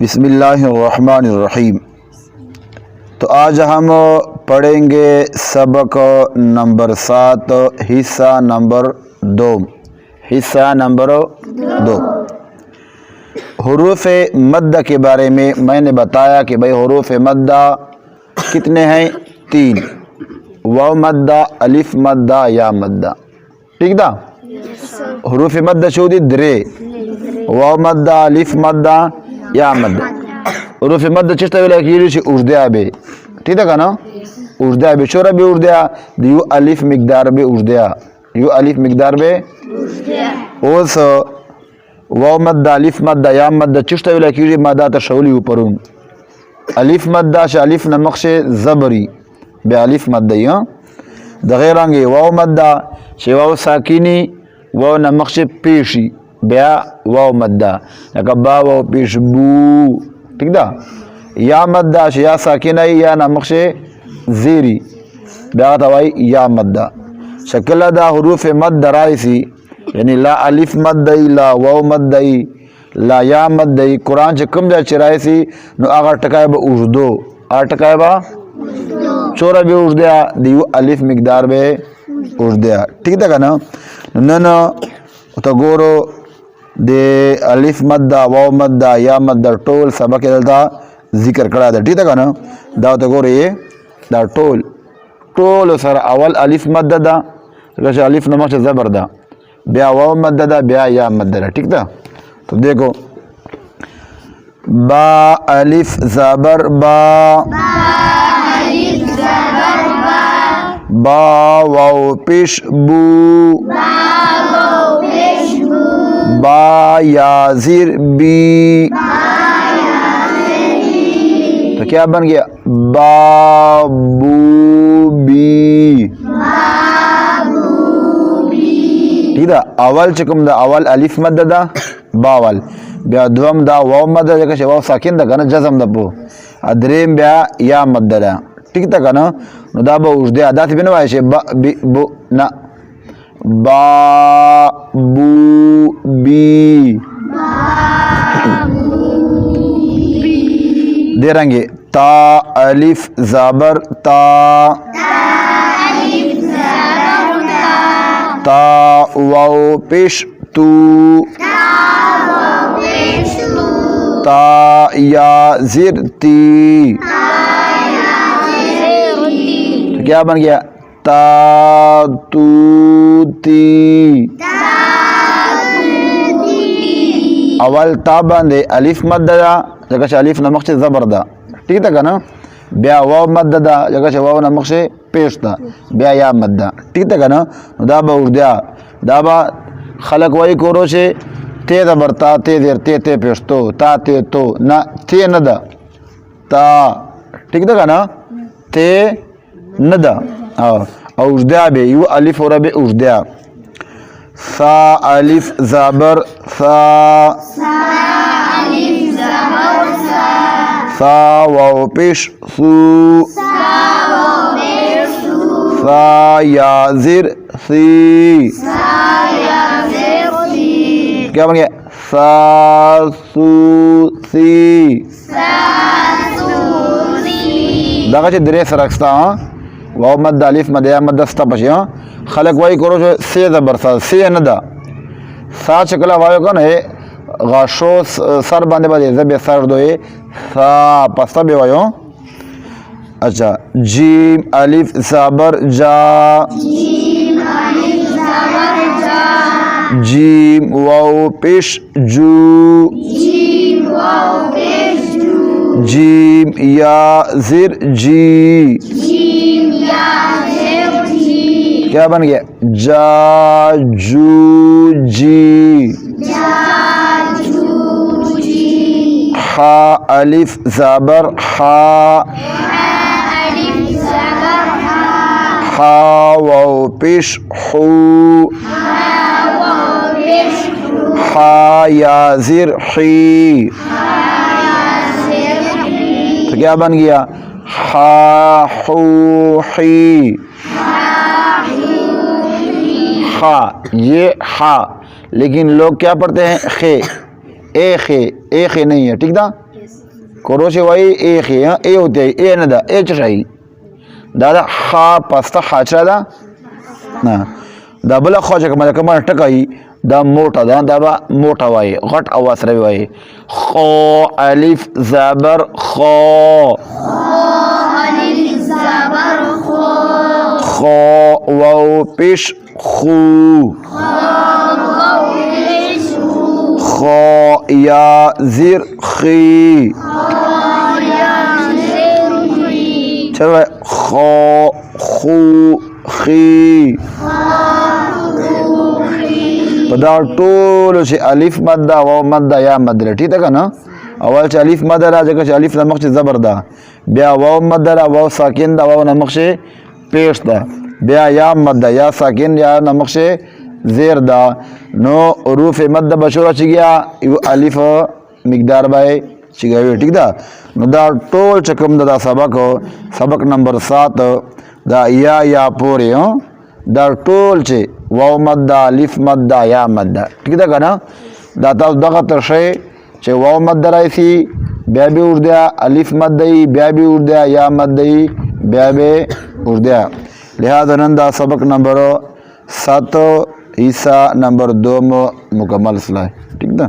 बिस्मिल्लाहिर्रहमानिर्रहीम। तो आज हम पढ़ेंगे सबक नंबर 7 हिस्सा नंबर 2। हुरूफ मद्दा के बारे में मैंने बताया कि भाई हुरूफ मद्दा कितने हैं? 3। वाव मद्दा, अलिफ मद्दा, या मद्दा। ठीक था? हुरूफ मद्दा शोदी द्रे, वाव मद्दा, अलिफ मद्दा, या मद्दा। हुरूफ मद्दा चिश्ता वेला की उर्दया बे। ठीक है ना? उर्दया बे शोरा बे उर्दया यू अलिफ मिकदार बे उर्दया, यू अलिफ मिकदार बे ओस वाव मद्दा, अलिफ मद्दा, या मद्दा चिश्ता वेला की मद्दा तशौली ऊपरून अलिफ मद्दा से अलिफ नमक से जबरी बे अलिफ मद्दा या दगेरांगे वाव मद्दा से वाव साकिनी वाव नमक से पेशी ब्या वाव मद्दा बा वाव पेश बू। ठीक दा? या मद्दा से या साकिना या नमक से जेरी ब्या तवाई या मद्दा शक्ल दा हुरूफ मद्दा राइसी यानी ला अलिफ मद्दई, ला वाव मद्दई, ला या मद्दई। कुरान से कम जा चिराइसी नो आगा टकाए बा उर्दो आ टकाए बा चोरा बे उर्दया दियो अलिफ मिकदार बे उर्दया। ठीक था ना? नन तो गोरो दे अलिफ मद्दा, वाव मद्दा, या मद्दा टोल सबक दलता जिक्र करा था। ठीक था ना? दा तो गोरो ये दा टोल सर अवल अलिफ मद्दा दा कैसे अलिफ नमक से जबर दा ब्या वाव मद्दा दा ब्या या मद्दा दा। ठीक था? तो देखो बा अलिफ जबर बा, बा वाव पेश बू, बा याजिर बी। तो क्या बन गया? बाबू बी। ठीक है? अवल चुकम दा अवल अलिफ मद्दा दा बावल ब्या दुम दा वाव मद्दा जैसे वाव साकिन दा ना जज़म दा बो अदरेम ब्या या मद्दा दा। ठीक था ना? दा बो उर्दे अदा थी बिनवाए से बा बी बो ना बा बू बी दे रंगे ता अलिफ ज़बर ता, ता वाव पेश तू, ता या जिर ती। तो क्या बन गया? ता तू ती। अवल ता बंदे अलिफ मद्दा जगह से अलिफ नमक से जबर दा। ठीक था ना? ब्या वाव मद्दा दा जगह से वाव नमक से पेश दा ब्या या मद्दा। ठीक था ना? दाबा उर्दया दाबा खलक वही कोरो से ते जबर ता ते देर ते ते पेश तो ता ते तो ना ते न दा ता। ठीक था ना? ते न दा और उर्दया बे यू अलिफ और बे उर्दया सा अलिफ ज़बर सा, सा वाव पेश सू, सा याजिर सी। क्या बन गया? सा सू सी। दागा चे दरे सरकस्ता वाव मद्दा अलिफ मद्दा या मद्दा स्ता पछे खलक वही करो जो से जबर सा से न दा सा चकला वायो कन है गाशो सर बांधे बाजे जबे सर दो है सा पस्ता बे वायो। अच्छा जीम अलिफ ज़बर जा, जीम वाव पेश जू, जीम या जिर जी। क्या बन गया? जा जू जी। हा अलिफ ज़बर हा, हा वाव पेश हू, हा याजिर ही। तो क्या बन गया? हा हू ही। हा ये हा लेकिन लोग क्या पढ़ते हैं खे, ए खे नहीं है। ठीक था? کروش وای ای خی ای ہوتے ای نه دا ای چشای دا دا خا پستا خاچرا دا نه دا بل خو چې کومه کومه ټکای دا موټا دا با موټا وای غټ اواز سره وای خو الف زبر خو خو واو پیش خو خو یا زیر خی چلو خو خو خی په دا ټول چې الف مده واو مده یا مده ټیک ده کنه اول چې الف مده راځي چې الف نمخ چې زبر ده بیا واو مده را واو ساکن ده واو نمخ چې پیش ده بیا یا مده یا ساکن یا نمخ چې زیر ده نو حروف مده بشوره چې گیا یو الف مقدار بای چې گیا ټیک ده نو دا ټول چې کوم دا سبق نمبر 7 دا یا پورې دا ټول چې واو مده الف مده یا مده ٹھیک ده کنه دا تاسو دغه تر شی چې واو مده راځي بیا به ورده الف مده بیا به ورده یا مده بیا به ورده لہذا نن دا سبق نمبر 7 حصہ نمبر 2 مکمل سلائے ٹھیک ده